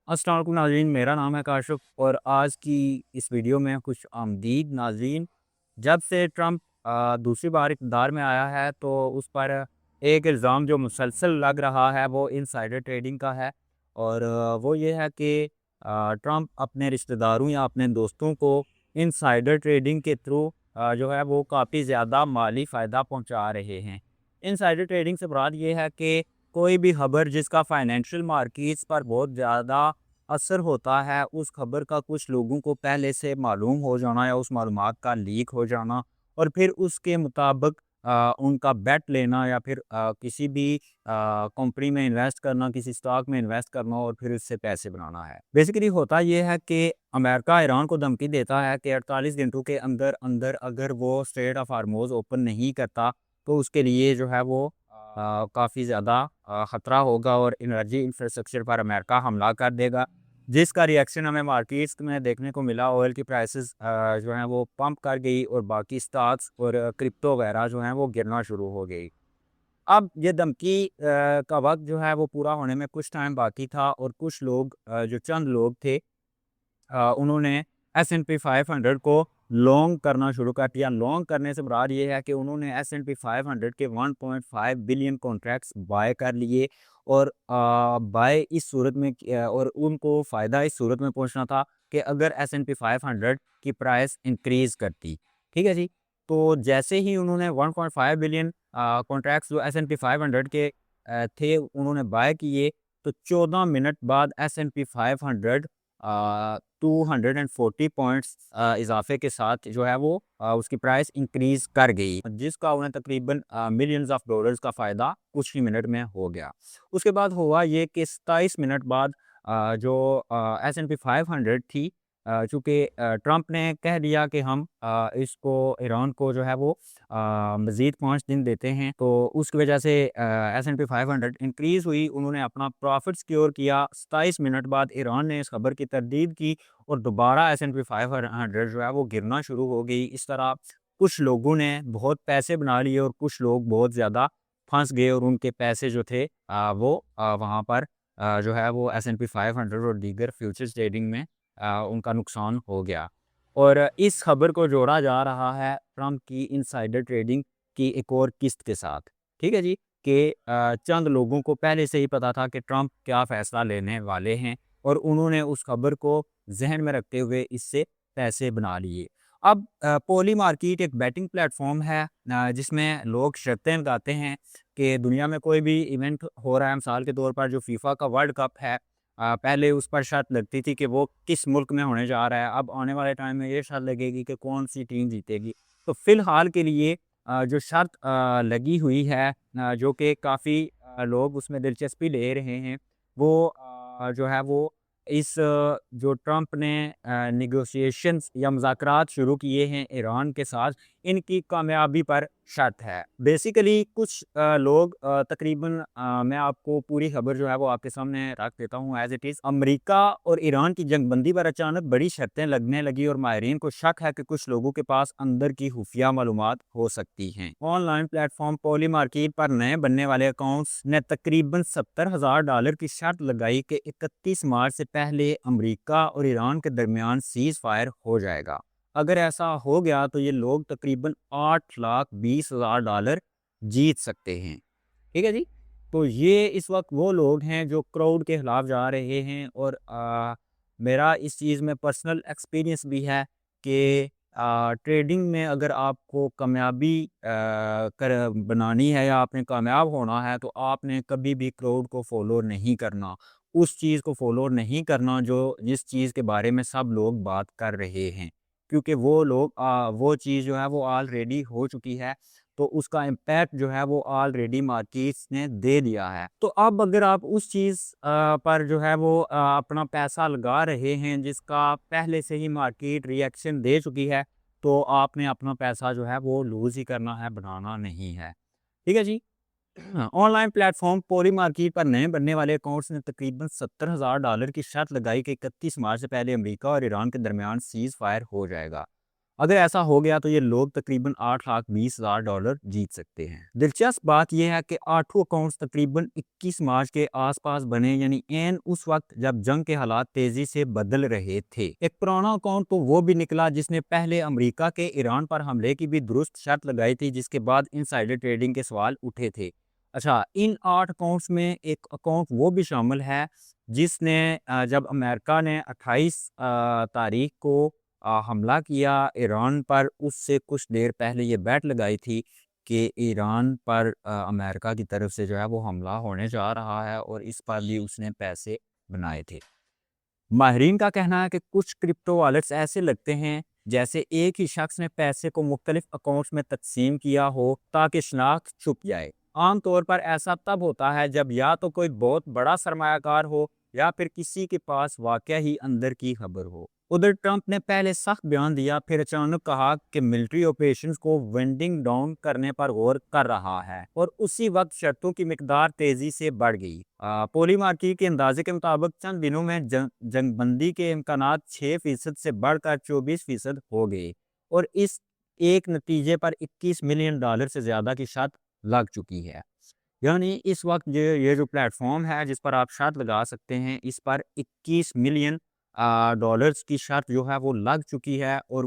अस्सलाम वालेकुम नाज़रीन, मेरा नाम है काशिफ़ और आज की इस वीडियो में खुश आमदीद नाज़रीन। जब से ट्रंप दूसरी बार इक़्तिदार में आया है तो उस पर एक इल्ज़ाम जो मुसलसल लग रहा है वो इनसाइडर ट्रेडिंग का है। और वो ये है कि ट्रंप अपने रिश्तेदारों या अपने दोस्तों को इनसाइडर ट्रेडिंग के थ्रू जो है वो काफ़ी ज़्यादा माली फ़ायदा पहुंचा रहे हैं। इनसाइडर ट्रेडिंग से मुराद ये है कि कोई भी खबर जिसका फाइनेंशियल मार्केट्स पर बहुत ज़्यादा असर होता है, उस खबर का कुछ लोगों को पहले से मालूम हो जाना या उस मालूमात का लीक हो जाना और फिर उसके मुताबिक उनका बेट लेना या फिर किसी भी कंपनी में इन्वेस्ट करना, किसी स्टॉक में इन्वेस्ट करना और फिर उससे पैसे बनाना है। बेसिकली होता ये है कि अमेरिका ईरान को धमकी देता है कि 48 घंटों के अंदर अंदर अगर वो स्ट्रेट ऑफ हार्मोज़ ओपन नहीं करता तो उसके लिए जो है वो काफ़ी ज़्यादा ख़तरा होगा और एनर्जी इंफ्रास्ट्रक्चर पर अमेरिका हमला कर देगा, जिसका रिएक्शन हमें मार्केट्स में देखने को मिला। ऑयल की प्राइसेस जो हैं वो पंप कर गई और बाकी स्टॉक्स और क्रिप्टो वगैरह जो हैं वो गिरना शुरू हो गई। अब ये धमकी का वक्त जो है वो पूरा होने में कुछ टाइम बाकी था और कुछ लोग जो चंद लोग थे उन्होंने एस&पी 500 को लॉन्ग करना शुरू कर दिया। लॉन्ग करने से मुराद ये है कि उन्होंने एस&पी 500 के 1.5 बिलियन कॉन्ट्रैक्ट्स बाय कर लिए और बाय इस सूरत में और उनको फ़ायदा इस सूरत में पहुंचना था कि अगर एस&पी 500 की प्राइस इंक्रीज़ करती, ठीक है जी। तो जैसे ही उन्होंने 1.5 बिलियन कॉन्ट्रैक्ट्स जो एस&पी 500 के थे उन्होंने बाय किए, तो 14 मिनट बाद एस&पी 500 240 पॉइंट्स इज़ाफ़े के साथ जो है वो उसकी प्राइस इंक्रीज़ कर गई, जिसका उन्हें तकरीबन मिलियंस ऑफ डॉलर्स का फ़ायदा कुछ ही मिनट में हो गया। उसके बाद हुआ ये कि 27 मिनट बाद जो एस&पी 500 थी, चूँकि ट्रंप ने कह दिया कि हम इसको ईरान को जो है वो मज़ीद 5 दिन देते हैं, तो उसकी वजह से एस&पी 500 इंक्रीज़ हुई। उन्होंने अपना प्रॉफ़िट सिक्योर किया। 27 मिनट बाद ईरान ने इस खबर की तरदीद की और दोबारा एस&पी 500 जो है वो गिरना शुरू हो गई। इस तरह कुछ लोगों ने बहुत पैसे बना लिए और कुछ लोग बहुत ज़्यादा फँस गए और उनके पैसे जो थे वो वहाँ पर जो है वो एस&पी 500 और दीगर फ्यूचर्स ट्रेडिंग में उनका नुकसान हो गया। और इस खबर को जोड़ा जा रहा है ट्रंप की इनसाइडर ट्रेडिंग की एक और किस्त के साथ, ठीक है जी, कि चंद लोगों को पहले से ही पता था कि ट्रंप क्या फ़ैसला लेने वाले हैं और उन्होंने उस खबर को ज़हन में रखते हुए इससे पैसे बना लिए। अब पोली मार्केट एक बेटिंग प्लेटफ़ॉर्म है जिसमें लोग शर्तें लगाते हैं कि दुनिया में कोई भी इवेंट हो रहा है, मिसाल के तौर पर जो फीफा का वर्ल्ड कप है, पहले उस पर शर्त लगती थी कि वो किस मुल्क में होने जा रहा है। अब आने वाले टाइम में ये शर्त लगेगी कि कौन-सी टीम जीतेगी। तो फ़िलहाल के लिए जो शर्त लगी हुई है, जो कि काफ़ी लोग उसमें दिलचस्पी ले रहे हैं, वो जो है वो इस जो ट्रंप ने नेगोशिएशंस या मुज़ाकरात शुरू किए हैं ईरान के साथ, इनकी कामयाबी पर शर्त है। बेसिकली कुछ लोग तकरीबन मैं आपको पूरी खबर जो है वो आपके सामने रख देता हूँ एज़ इट इज़। अमेरिका और ईरान की जंगबंदी पर अचानक बड़ी शर्तें लगने लगी और माहिरीन को शक है कि कुछ लोगों के पास अंदर की खुफिया मालूमात हो सकती हैं। ऑनलाइन प्लेटफॉर्म पॉली मार्केट पर नए बनने वाले अकाउंट्स ने तकरीबन $70,000 की शर्त लगाई कि 31 मार्च से पहले अमेरिका और ईरान के दरमियान सीज़ फायर हो जाएगा। अगर ऐसा हो गया तो ये लोग तकरीबन $8,20,000 जीत सकते हैं। ठीक है जी? तो ये इस वक़्त वो लोग हैं जो क्राउड के खिलाफ जा रहे हैं और मेरा इस चीज़ में पर्सनल एक्सपीरियंस भी है कि ट्रेडिंग में अगर आपको कामयाबी कर बनानी है या आपने कामयाब होना है तो आपने कभी भी क्राउड को फ़ॉलो नहीं करना। उस चीज़ को फ़ॉलो नहीं करना जो जिस चीज़ के बारे में सब लोग बात कर रहे हैं। क्योंकि वो लोग वो चीज़ जो है वो ऑलरेडी हो चुकी है, तो उसका इम्पैक्ट जो है वो ऑलरेडी मार्केट्स ने दे दिया है। तो अब अगर आप उस चीज़ पर जो है वो अपना पैसा लगा रहे हैं जिसका पहले से ही मार्केट रिएक्शन दे चुकी है, तो आपने अपना पैसा जो है वो लूज़ ही करना है, बनाना नहीं है। ठीक है जी? ऑनलाइन प्लेटफॉर्म पोली मार्केट पर नए बनने वाले अकाउंट्स ने तकरीबन $70,000 की शर्त लगाई कि 31 मार्च से पहले अमेरिका और ईरान के दरमियान सीज़ फायर हो जाएगा। अगर ऐसा हो गया तो ये लोग तकरीबन $8,20,000 जीत सकते हैं। दिलचस्प बात यह है कि आठों अकाउंट्स तकरीबन 21 मार्च के आसपास बने, यानी एन उस वक्त जब जंग के हालात तेजी से बदल रहे थे। एक पुराना अकाउंट तो वो भी निकला जिसने पहले अमेरिका के ईरान पर हमले की भी दुरुस्त शर्त लगाई थी, जिसके बाद इनसाइडर ट्रेडिंग के सवाल उठे थे। अच्छा, इन 8 अकाउंट्स में एक अकाउंट वो भी शामिल है जिसने जब अमेरिका ने 28 तारीख को हमला किया ईरान पर, उससे कुछ देर पहले ये बैट लगाई थी कि ईरान पर अमेरिका की तरफ से जो है वो हमला होने जा रहा है, और इस पर भी उसने पैसे बनाए थे। माहिरीन का कहना है कि कुछ क्रिप्टो वॉलेट्स ऐसे लगते हैं जैसे एक ही शख्स ने पैसे को मुख्तलिफ अकाउंट्स में तकसीम किया हो ताकि शनाख्त छुप जाए। आमतौर पर ऐसा तब होता है जब या तो कोई बहुत बड़ा सरमायाकार हो या फिर किसी के पास वाकया ही अंदर की खबर हो। उधर ट्रंप ने पहले सख्त बयान दिया, फिर अचानक कहा कि मिलिट्री ऑपरेशंस को वेंडिंग डाउन करने पर गौर कर रहा है, और उसी वक्त शर्तों की मिकदार तेजी से बढ़ गई। पोली मार्केट के अंदाजे के मुताबिक चंद दिनों में जंगबंदी के इम्कानात 6% से बढ़कर 24% हो गए, और इस एक नतीजे पर $21 मिलियन से ज्यादा की शर्त लग चुकी है। यानी इस वक्त ये जो प्लेटफॉर्म है जिस पर आप शर्त लगा सकते हैं, इस पर 21 मिलियन डॉलर्स की शर्त जो है वो लग चुकी है, और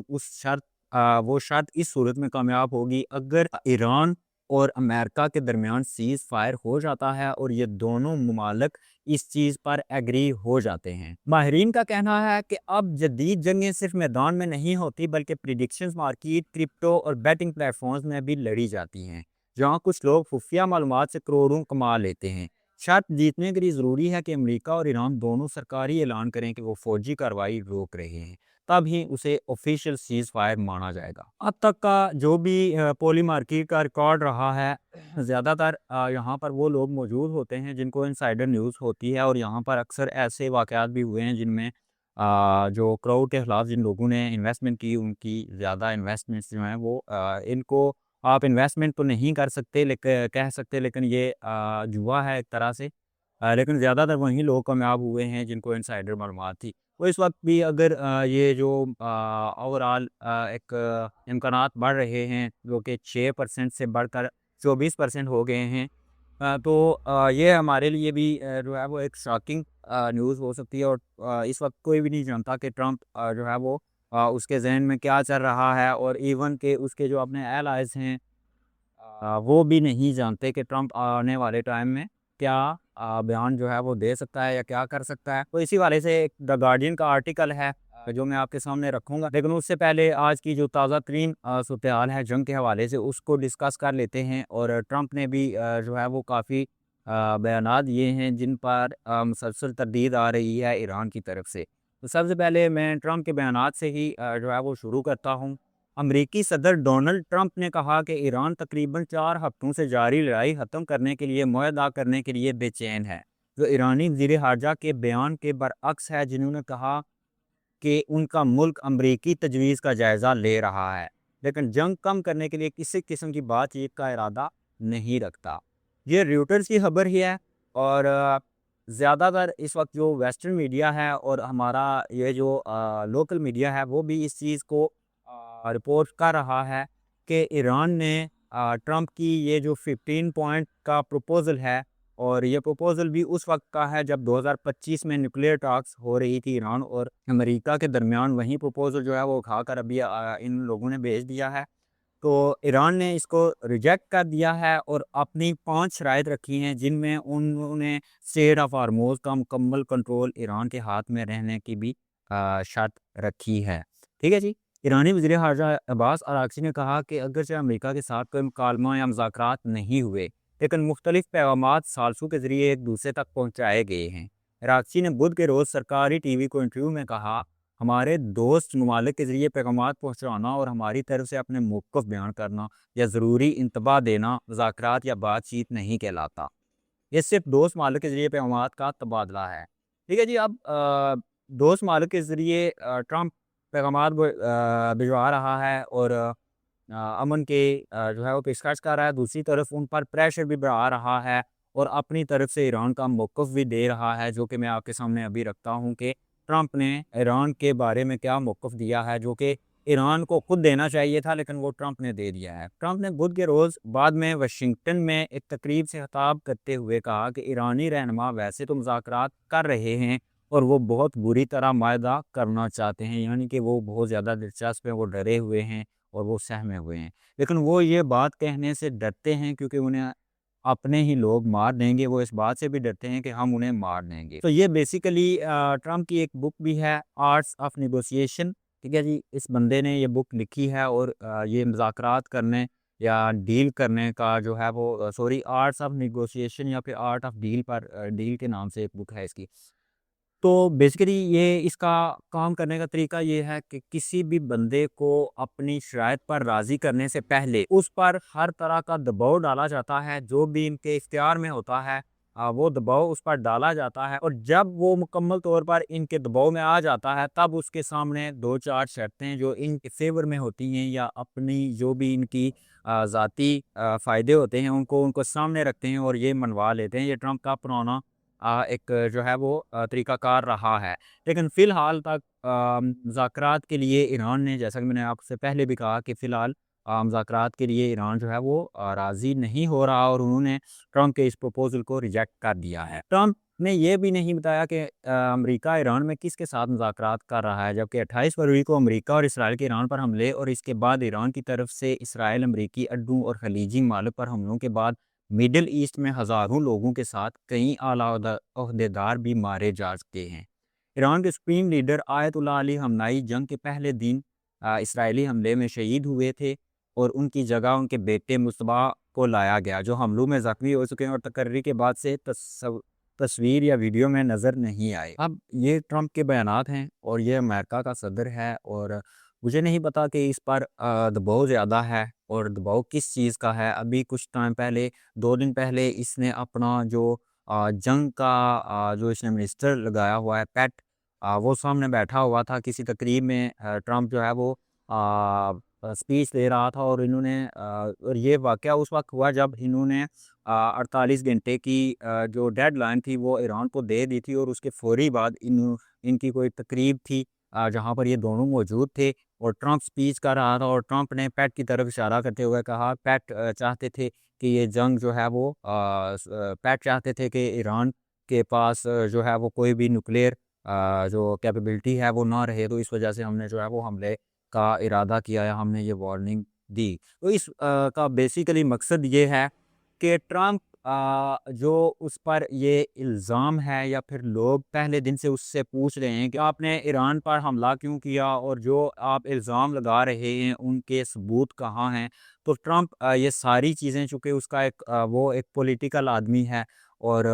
वो शर्त इस सूरत में कामयाब होगी अगर ईरान और अमेरिका के दरमियान सीज़ फायर हो जाता है और ये दोनों ममालिक इस चीज़ पर एग्री हो जाते हैं। माहिरीन का कहना है कि अब जदीद जंगें सिर्फ मैदान में नहीं होती बल्कि प्रिडिक्शंस मार्केट, क्रिप्टो और बैटिंग प्लेटफॉर्म्स में भी लड़ी जाती हैं, जहाँ कुछ लोग खुफिया मालूमात से करोड़ों कमा लेते हैं। शर्त जीतने के लिए ज़रूरी है कि अमेरिका और ईरान दोनों सरकारी ऐलान करें कि वो फौजी कार्रवाई रोक रहे हैं, तब ही उसे ऑफिशियल सीज़ फायर माना जाएगा। अब तक का जो भी पोली मार्केट का रिकॉर्ड रहा है, ज़्यादातर यहाँ पर वो लोग मौजूद होते हैं जिनको इनसाइडर न्यूज़ होती है, और यहाँ पर अक्सर ऐसे वाक़यात भी हुए हैं जिनमें जो क्राउड के खिलाफ जिन लोगों ने इन्वेस्टमेंट की उनकी ज़्यादा इन्वेस्टमेंट्स जो हैं वो इनको आप इन्वेस्टमेंट तो नहीं कर सकते कह सकते, लेकिन ये जुआ है एक तरह से। लेकिन ज़्यादातर वही लोग कामयाब हुए हैं जिनको इनसाइडर मालूमात थी। तो इस वक्त भी अगर ये जो ओवरऑल एक इम्कानात बढ़ रहे हैं जो कि 6% से बढ़कर 24% हो गए हैं, तो ये हमारे लिए भी जो है वो एक शॉकिंग न्यूज़ हो सकती है, और इस वक्त कोई भी नहीं जानता कि ट्रंप जो है वो उसके ज़हन में क्या चल रहा है, और इवन के उसके जो अपने एलाइज़ हैं वो भी नहीं जानते कि ट्रंप आने वाले टाइम में क्या बयान जो है वो दे सकता है या क्या कर सकता है। तो इसी वाले से एक द गार्डियन का आर्टिकल है जो मैं आपके सामने रखूँगा। लेकिन उससे पहले आज की जो ताज़ा तरीन सूरत-ए-हाल है जंग के हवाले से, उसको डिस्कस कर लेते हैं। और ट्रंप ने भी जो है वो काफ़ी बयानात दिए हैं जिन पर मुसलसल तरदीद आ रही है ईरान की तरफ से। तो सबसे पहले मैं ट्रंप के बयानात से ही जो है वो शुरू करता हूँ। अमरीकी सदर डोनाल्ड ट्रंप ने कहा कि ईरान तकरीबन 4 हफ्तों से जारी लड़ाई ख़त्म करने के लिए मुआहदा करने के लिए बेचैन है, जो ईरानी वज़ीर ख़ारजा के बयान के बरअक्स है, जिन्होंने कहा कि उनका मुल्क अमरीकी तजवीज़ का जायज़ा ले रहा है, लेकिन जंग कम करने के लिए किसी किस्म की बातचीत का इरादा नहीं रखता। ये रॉयटर्स की खबर ही है, और ज़्यादातर इस वक्त जो वेस्टर्न मीडिया है और हमारा ये जो लोकल मीडिया है वो भी इस चीज़ को रिपोर्ट कर रहा है कि ईरान ने ट्रंप की ये जो 15 पॉइंट का प्रपोज़ल है, और ये प्रपोज़ल भी उस वक्त का है जब 2025 में न्यूक्लियर टॉक्स हो रही थी ईरान और अमेरिका के दरमियान, वही प्रपोज़ल जो है वो उठाकर अभी इन लोगों ने भेज दिया है। तो ईरान ने इसको रिजेक्ट कर दिया है और अपनी 5 शराइत रखी हैं, जिनमें उन्होंने स्टेट ऑफ हार्मोज़ का मुकम्मल कंट्रोल ईरान के हाथ में रहने की भी शर्त रखी है। ठीक है जी। ईरानी वज़ीर ख़ारजा अब्बास अराग़ची ने कहा कि अगरचे अमेरिका के साथ कोई मुकालमा या मुज़ाकरात नहीं हुए, लेकिन मुख्तलिफ़ पैगामात साल्सों के ज़रिए एक दूसरे तक पहुँचाए गए हैं। अराग़ची ने बुध के रोज़ सरकारी टीवी को इंटरव्यू में कहा, हमारे दोस्त ममालिक के ज़रिए पैगामात पहुँचाना और हमारी तरफ से अपने मौक़िफ़ बयान करना या ज़रूरी इंतबा देना मुज़ाकरात या बातचीत नहीं कहलाता। ये सिर्फ दोस्त ममालिक के ज़रिए पैगामात का तबादला है। ठीक है जी। अब दोस्त ममालिक के ज़रिए ट्रंप पैगामात भिजवा रहा है और अमन के जो है वो पेशकश कर रहा है। दूसरी तरफ उन पर प्रेशर भी बढ़ा रहा है और अपनी तरफ से ईरान का मौक़िफ़ भी दे रहा है, जो कि मैं आपके सामने अभी रखता हूँ कि ट्रंप ने ईरान के बारे में क्या मौक़िफ़ दिया है, जो कि ईरान को खुद देना चाहिए था, लेकिन वो ट्रंप ने दे दिया है। ट्रंप ने बुध के रोज़ बाद में वाशिंगटन में एक तकरीब से खिताब करते हुए कहा कि ईरानी रहनुमा वैसे तो मुज़ाकरात कर रहे हैं और वो बहुत बुरी तरह मायदा करना चाहते हैं, यानी कि वो बहुत ज़्यादा दिलचस्प हैं, वो डरे हुए हैं और वो सहमे हुए हैं। लेकिन वो ये बात कहने से डरते हैं क्योंकि उन्हें अपने ही लोग मार देंगे, वो इस बात से भी डरते हैं कि हम उन्हें मार देंगे। तो ये बेसिकली ट्रंप की एक बुक भी है, आर्ट्स ऑफ नेगोशिएशन, ठीक है जी। इस बंदे ने ये बुक लिखी है और ये मुज़ाकरात करने या डील करने का जो है वो सॉरी, आर्ट्स ऑफ नेगोशिएशन या फिर आर्ट ऑफ डील पर डील के नाम से एक बुक है इसकी। तो बेसिकली ये इसका काम करने का तरीका ये है कि किसी भी बंदे को अपनी शराइत पर राज़ी करने से पहले उस पर हर तरह का दबाव डाला जाता है, जो भी इनके इख्तियार में होता है वो दबाव उस पर डाला जाता है, और जब वो मुकम्मल तौर पर इनके दबाव में आ जाता है तब उसके सामने 2-4 शर्तें जो इनके फ़ेवर में होती हैं या अपनी जो भी इनकी ज़ाती फ़ायदे होते हैं उनको उनको सामने रखते हैं और ये मनवा लेते हैं। ये ट्रंप का पुराना एक जो है वो तरीक़ाकार रहा है। लेकिन फ़िलहाल तक मुज़ाकरात के लिए ईरान ने, जैसा कि मैंने आपसे पहले भी कहा कि फ़िलहाल मुज़ाकरात के लिए ईरान जो है वो राज़ी नहीं हो रहा और उन्होंने ट्रंप के इस प्रपोज़ल को रिजेक्ट कर दिया है। ट्रंप ने ये भी नहीं बताया कि अमेरिका ईरान में किसके साथ मुज़ाकरात कर रहा है, जबकि 28 फरवरी को अमेरिका और इसराइल के ईरान पर हमले और इसके बाद ईरान की तरफ से इसराइल अमरीकी अड्डों और खलीजी ममालिक पर हमलों के बाद मिडल ईस्ट में हज़ारों लोगों के साथ कई आला ओहदेदार भी मारे जा चुके हैं। ईरान के सुप्रीम लीडर आयतुल्लाह अली खamenei जंग के पहले दिन इसराइली हमले में शहीद हुए थे और उनकी जगह उनके बेटे मुज्तबा को लाया गया, जो हमलों में ज़ख्मी हो चुके हैं और तकर्री के बाद से तस्वीर या वीडियो में नज़र नहीं आए। अब ये ट्रंप के बयानात हैं और ये अमेरिका का सदर है और मुझे नहीं पता कि इस पर दबाव ज़्यादा है और दबाव किस चीज़ का है। अभी कुछ टाइम पहले, 2 दिन पहले इसने अपना जो जंग का जो इसने मिनिस्टर लगाया हुआ है पैट, वो सामने बैठा हुआ था किसी तकरीब में। ट्रंप जो है वो स्पीच दे रहा था और और ये वाक़या उस वक़्त हुआ जब इन्होंने 48 घंटे की जो डेडलाइन थी वो ईरान को दे दी थी और उसके फ़ौरी बाद इनकी कोई तकरीब थी जहाँ पर ये दोनों मौजूद थे और ट्रंप स्पीच कर रहा था और ट्रंप ने पैट की तरफ इशारा करते हुए कहा, पैट चाहते थे कि ये जंग जो है वो पैट चाहते थे कि ईरान के पास जो है वो कोई भी न्यूक्लियर जो कैपेबिलिटी है वो ना रहे, तो इस वजह से हमने जो है वो हमले का इरादा किया या हमने ये वार्निंग दी। तो इस का बेसिकली मकसद ये है कि ट्रंप जो उस पर ये इल्ज़ाम है या फिर लोग पहले दिन से उससे पूछ रहे हैं कि आपने ईरान पर हमला क्यों किया और जो आप इल्ज़ाम लगा रहे हैं उनके सबूत कहाँ हैं। तो ट्रंप ये सारी चीज़ें, चूँकि उसका वो एक पॉलिटिकल आदमी है और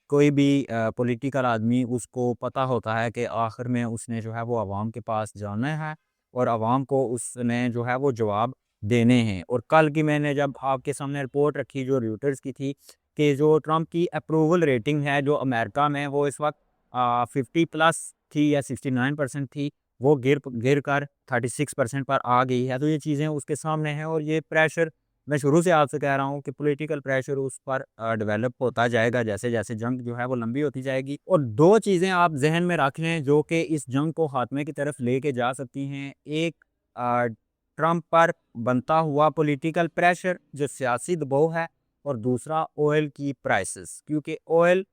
कोई भी पॉलिटिकल आदमी उसको पता होता है कि आखिर में उसने जो है वो आवाम के पास जाना है और आवाम को उसने जो है वो जवाब देने हैं। और कल की मैंने जब आपके सामने रिपोर्ट रखी जो रॉयटर्स की थी कि जो ट्रंप की अप्रूवल रेटिंग है जो अमेरिका में वो इस वक्त 50 प्लस थी या 69% थी, वो गिर कर 36% पर आ गई है। तो ये चीज़ें उसके सामने हैं और ये प्रेशर मैं शुरू से आपसे कह रहा हूँ कि पॉलिटिकल प्रेशर उस पर डेवलप होता जाएगा जैसे जैसे जंग जो है वो लंबी होती जाएगी। और दो चीज़ें आप जहन में रख लें जो कि इस जंग को खात्मे की तरफ लेके जा सकती हैं। एक ट्रंप पर बनता हुआ पॉलिटिकल प्रेशर जो सियासी दबाव है, और दूसरा ऑयल की प्राइसेस, क्योंकि ऑयल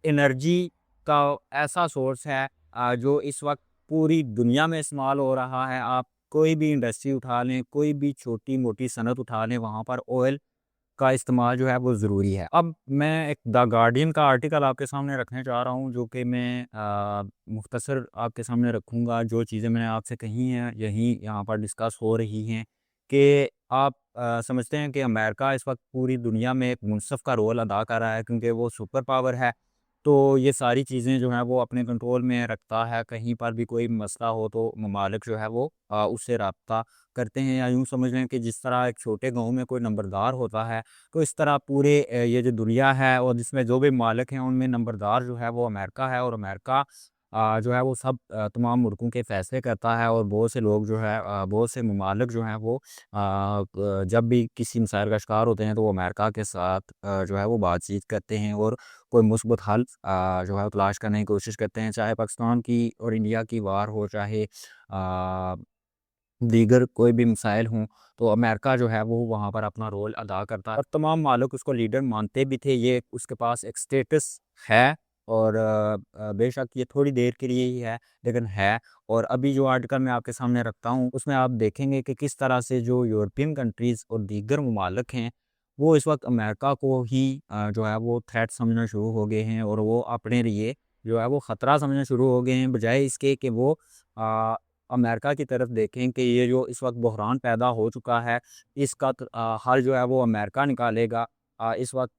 एनर्जी का ऐसा सोर्स है जो इस वक्त पूरी दुनिया में इस्तेमाल हो रहा है। आप कोई भी इंडस्ट्री उठा लें, कोई भी छोटी मोटी सनत उठा लें, वहाँ पर ऑयल का इस्तेमाल जो है वो ज़रूरी है। अब मैं एक द गार्डियन का आर्टिकल आपके सामने रखने जा रहा हूँ जो कि मैं मुख्तसर आपके सामने रखूँगा। जो चीज़ें मैंने आपसे कही हैं यही यहाँ पर डिस्कस हो रही हैं कि आप समझते हैं कि अमेरिका इस वक्त पूरी दुनिया में एक मुनसफ़ का रोल अदा कर रहा है क्योंकि वो सुपर पावर है। तो ये सारी चीज़ें जो हैं वो अपने कंट्रोल में रखता है। कहीं पर भी कोई मसला हो तो ममालिक जो है वो उससे राब्ता करते हैं, या यूँ समझ लें कि जिस तरह एक छोटे गाँव में कोई नंबरदार होता है, तो इस तरह पूरे ये जो दुनिया है और जिसमें जो भी मालिक हैं उनमें नंबरदार जो है वो अमेरिका है। और अमेरिका जो है वो सब तमाम मुल्कों के फ़ैसले करता है और बहुत से लोग जो है बहुत से ममालिक जो हैं वो जब भी किसी मसाइल का शिकार होते हैं तो वो अमेरिका के साथ जो है वो बातचीत करते हैं और कोई मुस्बत हल जो है वो तलाश करने की कोशिश करते हैं। चाहे पाकिस्तान की और इंडिया की वार हो, चाहे दीगर कोई भी मिसाइल हों, तो अमेरिका जो है वो वहाँ पर अपना रोल अदा करता है और तमाम मालिक उसको लीडर मानते भी थे। ये उसके पास एक स्टेटस है और बेशक ये थोड़ी देर के लिए ही है, लेकिन है। और अभी जो आर्टिकल मैं आपके सामने रखता हूँ, उसमें आप देखेंगे कि किस तरह से जो यूरोपियन कंट्रीज़ और दीगर ममालिक हैं, वो इस वक्त अमेरिका को ही जो है वो थ्रेट समझना शुरू हो गए हैं और वो अपने लिए जो है वो ख़तरा समझना शुरू हो गए हैं, बजाय इसके कि वो अ, अमेरिका की तरफ देखें कि ये जो इस वक्त बहरान पैदा हो चुका है, इसका हल जो है वो अमेरिका निकालेगा। इस वक्त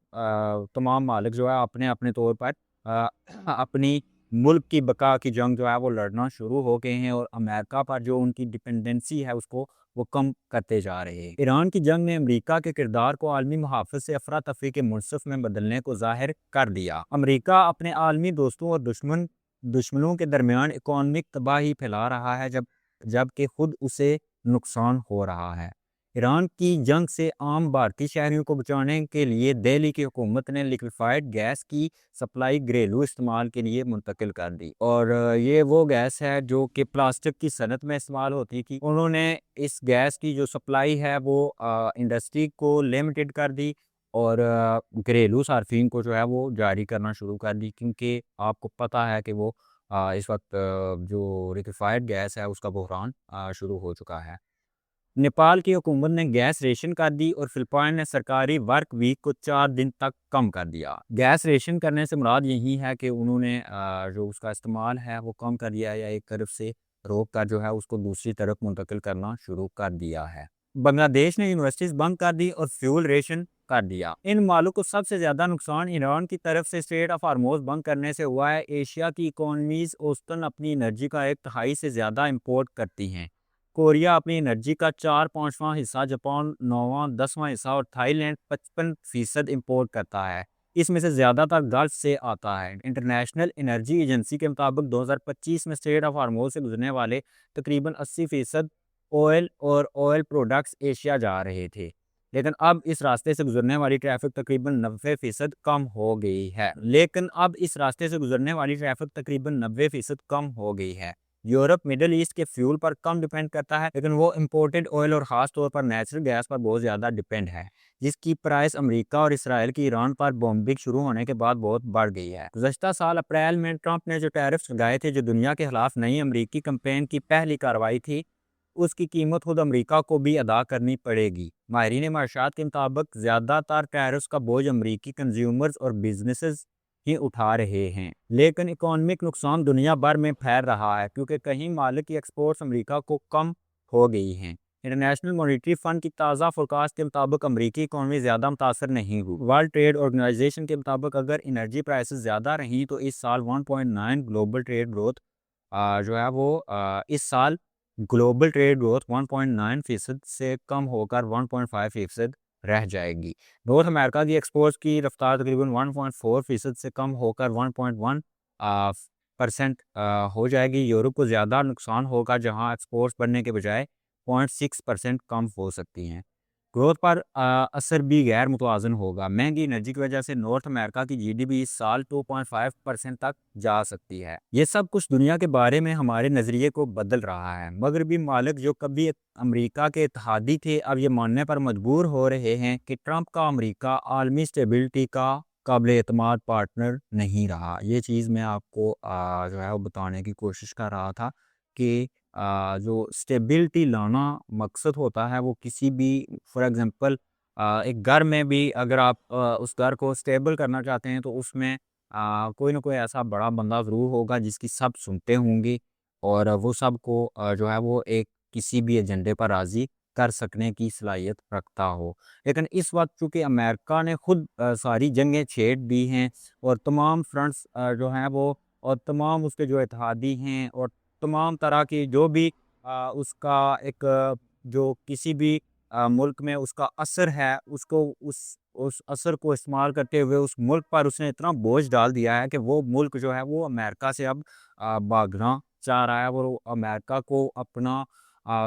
तमाम मालिक जो है अपने-अपने तौर पर अ, अपनी मुल्क की बका की जंग जो है वो लड़ना शुरू हो गए हैं और अमेरिका पर जो उनकी डिपेंडेंसी है उसको वो कम करते जा रहे हैं। ईरान की जंग ने अमेरिका के किरदार को आलमी मुहाफ़िज़ से अफरा तफरी के मुनसफ़ में बदलने को ज़ाहिर कर दिया। अमेरिका अपने आलमी दोस्तों और दुश्मनों के दरमियान इकोनॉमिक तबाही फैला रहा है, जबकि खुद उसे नुकसान हो रहा है। ईरान की जंग से आम भारतीय शहरियों को बचाने के लिए दिल्ली की हुकूमत ने लिक्विफाइड गैस की सप्लाई घरेलू इस्तेमाल के लिए मुंतकिल कर दी और ये वो गैस है जो कि प्लास्टिक की सनत में इस्तेमाल होती थी। उन्होंने इस गैस की जो सप्लाई है वो इंडस्ट्री को लिमिटेड कर दी और घरेलू सार्फिन को जो है वो जारी करना शुरू कर दी, क्योंकि आपको पता है कि वो इस वक्त जो लिक्विफाइड गैस है उसका बहरान शुरू हो चुका है। नेपाल की हुकूमत ने गैस रेशन कर दी और फिलिपाइन ने सरकारी वर्क वीक को 4 दिन तक कम कर दिया। गैस रेशन करने से मुराद यही है कि उन्होंने जो उसका इस्तेमाल है वो कम कर दिया या एक तरफ से रोक कर जो है उसको दूसरी तरफ मुंतकिल करना शुरू कर दिया है। बांग्लादेश ने यूनिवर्सिटीज़ बंद कर दी और फ्यूल रेशन कर दिया। इन मालों को सबसे ज़्यादा नुकसान ईरान की तरफ से स्ट्रेट ऑफ हार्मोज बंद करने से हुआ है। एशिया की इकोनॉमीज़ औसतन अपनी एनर्जी का 1/3 से ज़्यादा इंपोर्ट करती हैं। कोरिया अपनी एनर्जी का 4/5वां हिस्सा, जापान 9वां 10वां हिस्सा और थाईलैंड 55% इंपोर्ट करता है। इसमें से ज़्यादातर गल्फ से आता है। इंटरनेशनल एनर्जी एजेंसी के मुताबिक 2025 में स्ट्रेट ऑफ हार्मोज से गुजरने वाले तकरीबन 80% ऑयल और ऑयल प्रोडक्ट्स एशिया जा रहे थे, लेकिन अब इस रास्ते से गुजरने वाली ट्रैफिक तकरीबन 90% कम हो गई है। यूरोप मिडल ईस्ट के फ्यूल पर कम डिपेंड करता है, लेकिन वो इंपोर्टेड ऑयल और ख़ास तौर पर नेचुरल गैस पर बहुत ज़्यादा डिपेंड है, जिसकी प्राइस अमेरिका और इसराइल की ईरान पर बॉम्बिंग शुरू होने के बाद बहुत बढ़ गई है। गुज़श्ता साल अप्रैल में ट्रंप ने जो टैरिफ्स लगाए थे, जो दुनिया के खिलाफ नई अमरीकी कैंपेन की पहली कार्रवाई थी, उसकी कीमत खुद अमेरिका को भी अदा करनी पड़ेगी। माहिरीन माशात के मुताबिक ज़्यादातर टैरिफ्स का बोझ अमरीकी कंज्यूमर्स और बिजनेसेस ही उठा रहे हैं, लेकिन इकोनॉमिक नुकसान दुनिया भर में फैल रहा है क्योंकि कहीं मालिक की एक्सपोर्ट्स अमेरिका को कम हो गई हैं। इंटरनेशनल मॉनेटरी फंड की ताज़ा फोरकास्ट के मुताबिक अमरीकी इकोनॉमी ज़्यादा मुतासर नहीं हुई। वर्ल्ड ट्रेड ऑर्गेनाइजेशन के मुताबिक अगर एनर्जी प्राइसेस ज़्यादा रहीं तो इस साल 1.9 ग्लोबल ट्रेड ग्रोथ जो है वो इस साल ग्लोबल ट्रेड ग्रोथ 1.9% से कम होकर 1.5% रह जाएगी। नॉर्थ अमेरिका की एक्सपोर्ट्स की रफ्तार तकरीबन 1.4% से कम होकर 1.1 परसेंट हो जाएगी। यूरोप को ज़्यादा नुकसान होगा, जहां एक्सपोर्ट्स बढ़ने के बजाय 0.6% कम हो सकती हैं। ग्रोथ पर असर भी गैर मुतवाज़न होगा। महंगी एनर्जी की वजह से नॉर्थ अमेरिका की जीडीपी इस साल 2.5% तक जा सकती है। ये सब कुछ दुनिया के बारे में हमारे नज़रिए को बदल रहा है। मगरबी मालिक जो कभी अमेरिका के इत्तेहादी थे, अब ये मानने पर मजबूर हो रहे हैं कि ट्रंप का अमेरिका आलमी स्टेबिलिटी का काबिल एतमाद पार्टनर नहीं रहा। ये चीज़ मैं आपको जो है वो बताने की कोशिश कर रहा था कि जो स्टेबिलिटी लाना मकसद होता है वो किसी भी, फॉर एग्जांपल एक घर में भी अगर आप उस घर को स्टेबल करना चाहते हैं तो उसमें कोई ना कोई ऐसा बड़ा बंदा ज़रूर होगा जिसकी सब सुनते होंगे और वो सबको जो है वो एक किसी भी एजेंडे पर राज़ी कर सकने की सलाहियत रखता हो। लेकिन इस वक्त चूँकि अमेरिका ने खुद सारी जंगें छेड़ दी हैं और तमाम फ्रंट्स जो हैं वो और तमाम उसके जो इत्तेहादी हैं और तमाम तरह की जो भी उसका एक जो किसी भी मुल्क में उसका असर है, उसको उस असर को इस्तेमाल करते हुए उस मुल्क पर उसने इतना बोझ डाल दिया है कि वो मुल्क जो है वो अमेरिका से अब भागना चाह रहा है। वो अमेरिका को अपना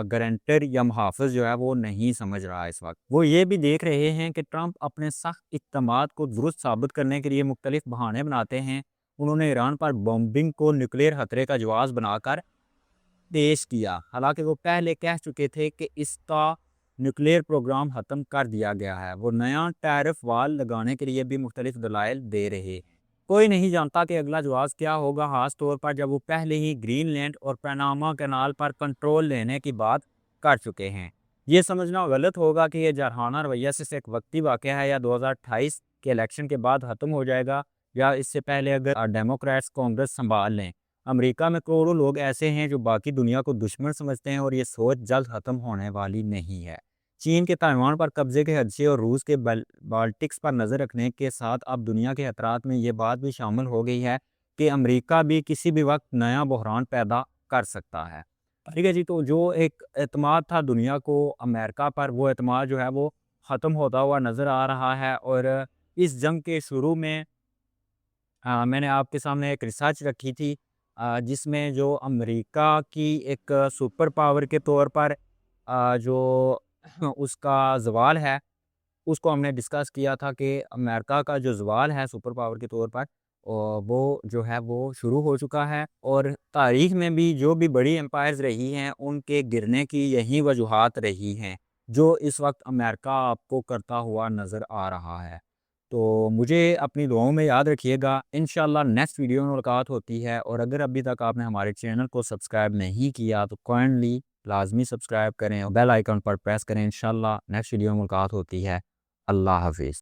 गारंटर या मुहाफ़िज़ जो है वो नहीं समझ रहा है इस वक्त। वो ये भी देख रहे हैं कि ट्रंप अपने सख्त इक़्तिदाद को दुरुस्त साबित करने के लिए मुख्तलिफ बहाने बनाते हैं। उन्होंने ईरान पर बॉम्बिंग को न्यूक्लियर खतरे का जवाब बनाकर पेश किया। हालांकि वो पहले कह चुके थे कि इसका न्यूक्लियर प्रोग्राम ख़त्म कर दिया गया है। वो नया टैरिफ वाल लगाने के लिए भी मुख्तलिफ दलाइल दे रहे। कोई नहीं जानता कि अगला जवाब क्या होगा, ख़ास तौर पर जब वो पहले ही ग्रीनलैंड और पैनामा कैनाल पर कंट्रोल लेने की बात कर चुके हैं। ये समझना गलत होगा कि यह जरहाना रवैया सिर्फ एक वक्ती वाक़या है या 2028 के इलेक्शन के बाद ख़त्म हो जाएगा, या इससे पहले अगर डेमोक्रेट्स कांग्रेस संभाल लें। अमेरिका में करोड़ों लोग ऐसे हैं जो बाकी दुनिया को दुश्मन समझते हैं और ये सोच जल्द ख़त्म होने वाली नहीं है। चीन के ताइवान पर कब्जे के हदसे और रूस के बाल्टिक्स पर नज़र रखने के साथ अब दुनिया के खतरात में ये बात भी शामिल हो गई है कि अमेरिका भी किसी भी वक्त नया बहरान पैदा कर सकता है। ठीक है जी, तो जो एक एतमाद था दुनिया को अमेरिका पर, वो एतमाद जो है वो ख़त्म होता हुआ नज़र आ रहा है। और इस जंग के शुरू में मैंने आपके सामने एक रिसर्च रखी थी, जिसमें जो अमेरिका की एक सुपर पावर के तौर पर जो उसका ज़वाल है, उसको हमने डिस्कस किया था कि अमेरिका का जो ज़वाल है सुपर पावर के तौर पर, वो जो है वो शुरू हो चुका है। और तारीख़ में भी जो भी बड़ी एम्पायर्स रही हैं, उनके गिरने की यही वजूहात रही हैं, जो इस वक्त अमेरिका आपको करता हुआ नज़र आ रहा है। तो मुझे अपनी दुआओं में याद रखिएगा। इंशाल्लाह नेक्स्ट वीडियो में मुलाकात होती है। और अगर अभी तक आपने हमारे चैनल को सब्सक्राइब नहीं किया तो काइंडली लाजमी सब्सक्राइब करें और बेल आइकन पर प्रेस करें। इंशाल्लाह नेक्स्ट वीडियो में मुलाकात होती है। अल्लाह हाफिज़।